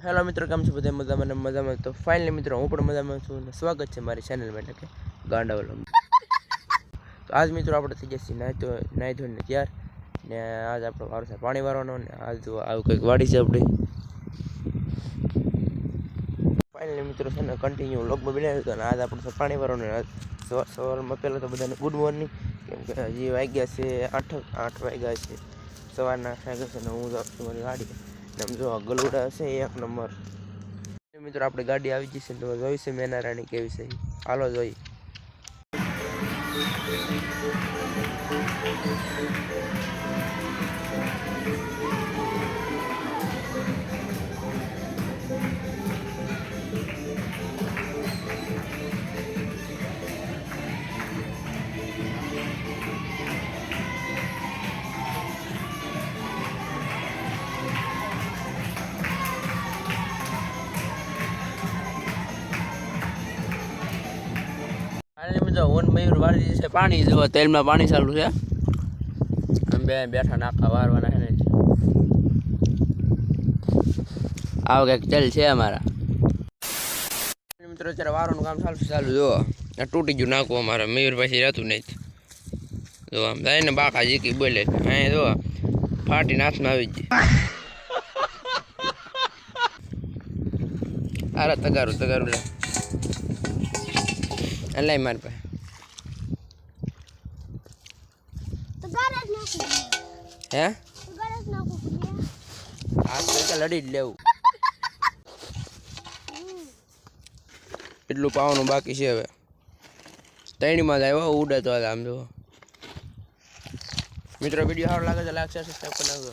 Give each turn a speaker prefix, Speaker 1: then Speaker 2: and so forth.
Speaker 1: Hello મિત્રો, કેમ છો બધા? મજામાં. તો ફાઇનલી મિત્રો હું પણ મજામાં છું અને સ્વાગત છે મારી ચેનલમાં, એટલે કે ગાંડાવલમ. તો આજ મિત્રો આપણે થઈ જશે નાહી ધોઈને તૈયાર ને આજ આપણો વારો છે પાણી વાળવાનો ને આજ આવું કંઈક વાડી છે આપણી. ફાઇનલી મિત્રો છે ને કન્ટિન્યુ વ્લોગમાં બનાવ્યું હતું અને આજ આપણે છે પાણી વાળવાનું. આજ સવારમાં પહેલાં તો બધાને ગુડ મોર્નિંગ, કેમ કે હજી વાગ્યા છે 8 વાગ્યા છે, સવારના 8 વાગ્યા છે ને હું જાઉં છું મારી ગાડી. આમ જો ગલુડા છે એક નંબર. મિત્રો આપણી ગાડી આવી જશે તો જોઈશે મેના રાણી કેવી છે, હાલો જોઈ. ઓન મયુર વાળી છે પાણી, જો તેલમાં પાણી ચાલુ છે. આમ બે બેઠા નાખા વારવાના છે ને આવું કંઈક તેલ છે અમારા મિત્રો. અત્યારે વારવાનું કામ ચાલુ જો આ તૂટી ગયું નાખવું અમારે મયુર પછી રહેતું નહીં. જો આમ જાય ને બાકા જીકી બોલે અહીંયા જો ફાટીને હાથમાં આવી ગઈ. અરે તગારું લે એટલે મારી પાસે હે આ તો લડી જ લેવું. એટલું પાવાનું બાકી છે હવે. તૈણીમાં જ આવ્યો ઉડે તો આમ જો. મિત્રો વિડીયો સારો લાગે તો લાઈક શેર સબસ્ક્રાઈબ કરી નાખજો.